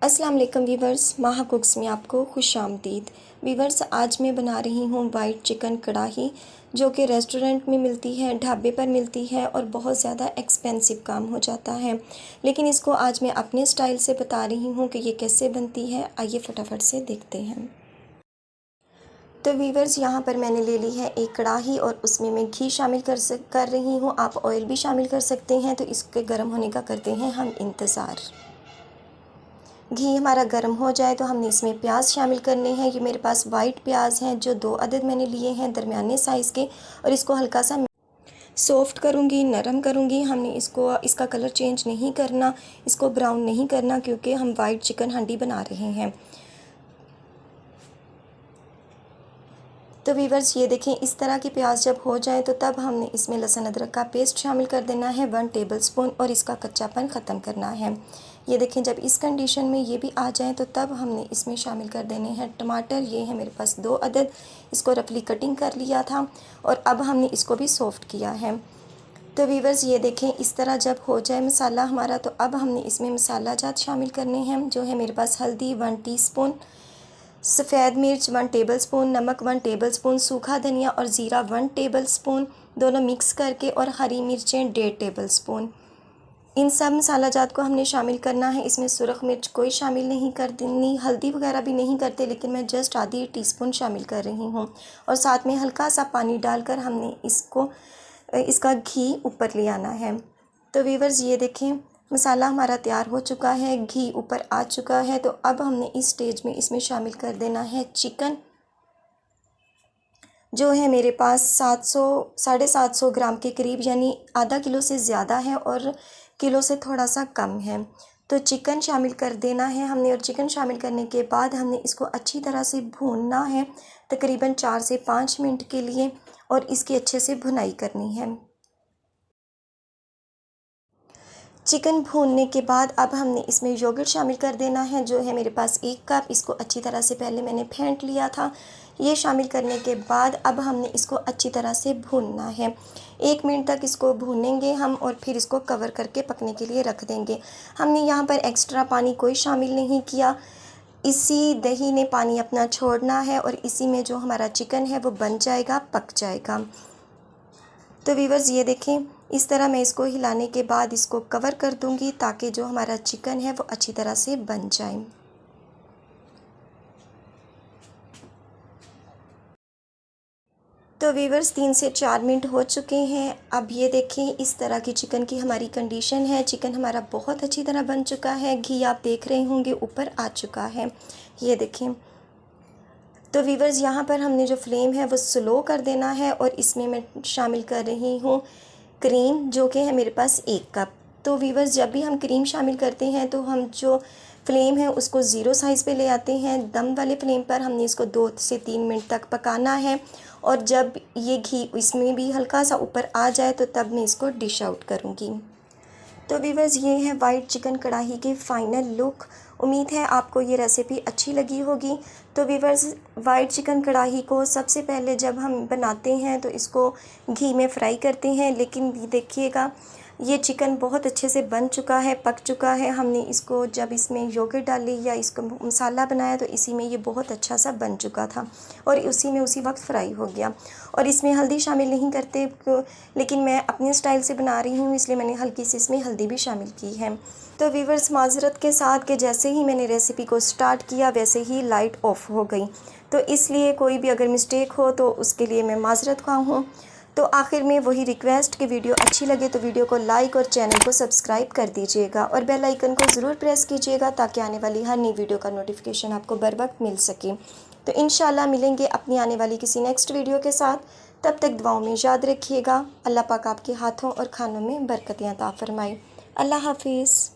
अस्सलाम वालेकुम वीवर्स, माहा कुक्स में आपको खुशामदीद। वीवर्स, आज मैं बना रही हूँ वाइट चिकन कढ़ाई, जो कि रेस्टोरेंट में मिलती है, ढाबे पर मिलती है और बहुत ज़्यादा एक्सपेंसिव काम हो जाता है। लेकिन इसको आज मैं अपने स्टाइल से बता रही हूँ कि ये कैसे बनती है। आइए फटाफट से देखते हैं। तो वीवर्स, यहाँ पर मैंने ले ली है एक कढ़ाई और उसमें मैं घी शामिल कर रही हूँ। आप ऑयल भी शामिल कर सकते हैं। तो इसके गर्म होने का करते हैं हम इंतज़ार। घी हमारा गर्म हो जाए तो हमने इसमें प्याज शामिल करने हैं। ये मेरे पास वाइट प्याज हैं जो 2 अदद मैंने लिए हैं दरमियाने साइज़ के, और इसको हल्का सा सॉफ्ट करूँगी, नरम करूँगी। हमने इसका कलर चेंज नहीं करना, इसको ब्राउन नहीं करना, क्योंकि हम वाइट चिकन हांडी बना रहे हैं। तो वीवर्स, ये देखें, इस तरह की प्याज जब हो जाए तो तब हमने इसमें लहसुन अदरक का पेस्ट शामिल कर देना है 1 टेबलस्पून, और इसका कच्चापन ख़त्म करना है। ये देखें, जब इस कंडीशन में ये भी आ जाए तो तब हमने इसमें शामिल कर देने हैं टमाटर। ये है मेरे पास 2 अदद, इसको रफली कटिंग कर लिया था और अब हमने इसको भी सॉफ्ट किया है। तो वीवर्स, ये देखें, इस तरह जब हो जाए मसाला हमारा, तो अब हमने इसमें मसाला जात शामिल करने हैं, जो है मेरे पास हल्दी 1 टीस्पून, सफ़ेद मिर्च 1 टेबलस्पून, नमक 1 टेबलस्पून, सूखा धनिया और ज़ीरा 1 टेबलस्पून, दोनों मिक्स करके, और हरी मिर्चें 1.5 टेबलस्पून। इन सब मसाला जात को हमने शामिल करना है। इसमें सुरख मिर्च कोई शामिल नहीं कर देनी, हल्दी वगैरह भी नहीं करते, लेकिन मैं जस्ट आधी टीस्पून शामिल कर रही हूँ। और साथ में हल्का सा पानी डालकर हमने इसका घी ऊपर ले आना है। तो वीवर्स, ये देखें, मसाला हमारा तैयार हो चुका है, घी ऊपर आ चुका है। तो अब हमने इस स्टेज में इसमें शामिल कर देना है चिकन, जो है मेरे पास 750 ग्राम के करीब, यानी आधा किलो से ज़्यादा है और किलो से थोड़ा सा कम है। तो चिकन शामिल कर देना है हमने, और चिकन शामिल करने के बाद हमने इसको अच्छी तरह से भूनना है तकरीबन 4 से 5 मिनट के लिए, और इसकी अच्छे से भुनाई करनी है। चिकन भूनने के बाद अब हमने इसमें योगर्ट शामिल कर देना है, जो है मेरे पास 1 कप। इसको अच्छी तरह से पहले मैंने फेंट लिया था। ये शामिल करने के बाद अब हमने इसको अच्छी तरह से भूनना है। 1 मिनट तक इसको भूनेंगे हम, और फिर इसको कवर करके पकने के लिए रख देंगे। हमने यहाँ पर एक्स्ट्रा पानी कोई शामिल नहीं किया। इसी दही ने पानी अपना छोड़ना है, और इसी में जो हमारा चिकन है वो बन जाएगा, पक जाएगा। तो वीवर्स, ये देखें, इस तरह मैं इसको हिलाने के बाद इसको कवर कर दूंगी, ताकि जो हमारा चिकन है वो अच्छी तरह से बन जाए। तो वीवर्स, 3 से 4 मिनट हो चुके हैं। अब ये देखें, इस तरह की चिकन की हमारी कंडीशन है। चिकन हमारा बहुत अच्छी तरह बन चुका है। घी आप देख रहे होंगे ऊपर आ चुका है, ये देखें। तो वीवर्स, यहाँ पर हमने जो फ्लेम है वो स्लो कर देना है, और इसमें मैं शामिल कर रही हूँ क्रीम, जो कि है मेरे पास 1 कप। तो वीवर्स, जब भी हम क्रीम शामिल करते हैं तो हम जो फ्लेम है उसको 0 साइज़ पे ले आते हैं। दम वाले फ्लेम पर हमने इसको 2 से 3 मिनट तक पकाना है, और जब ये घी इसमें भी हल्का सा ऊपर आ जाए तो तब मैं इसको डिश आउट करूँगी। तो वीवर्स, ये है वाइट चिकन कढ़ाई की फ़ाइनल लुक। उम्मीद है आपको ये रेसिपी अच्छी लगी होगी। तो वीवर्स, वाइट चिकन कढ़ाई को सबसे पहले जब हम बनाते हैं तो इसको घी में फ्राई करते हैं, लेकिन देखिएगा ये चिकन बहुत अच्छे से बन चुका है, पक चुका है। हमने इसको जब इसमें योगर्ट डाली या इसको मसाला बनाया तो इसी में ये बहुत अच्छा सा बन चुका था, और उसी वक्त फ्राई हो गया। और इसमें हल्दी शामिल नहीं करते, लेकिन मैं अपने स्टाइल से बना रही हूँ, इसलिए मैंने हल्की सी इसमें हल्दी भी शामिल की है। तो वीवर्स, माज़रत के साथ कि जैसे ही मैंने रेसिपी को स्टार्ट किया वैसे ही लाइट ऑफ हो गई, तो इसलिए कोई भी अगर मिस्टेक हो तो उसके लिए मैं माज़रत ख़्वाह हूँ। तो आखिर में वही रिक्वेस्ट कि वीडियो अच्छी लगे तो वीडियो को लाइक और चैनल को सब्सक्राइब कर दीजिएगा, और बेल आइकन को ज़रूर प्रेस कीजिएगा, ताकि आने वाली हर नई वीडियो का नोटिफिकेशन आपको बर वक्त मिल सके। तो इंशाल्लाह मिलेंगे अपनी आने वाली किसी नेक्स्ट वीडियो के साथ। तब तक दुआओं में याद रखिएगा। अल्लाह पाक आपके हाथों और खानों में बरकतें अता फरमाए। अल्लाह हाफिज़।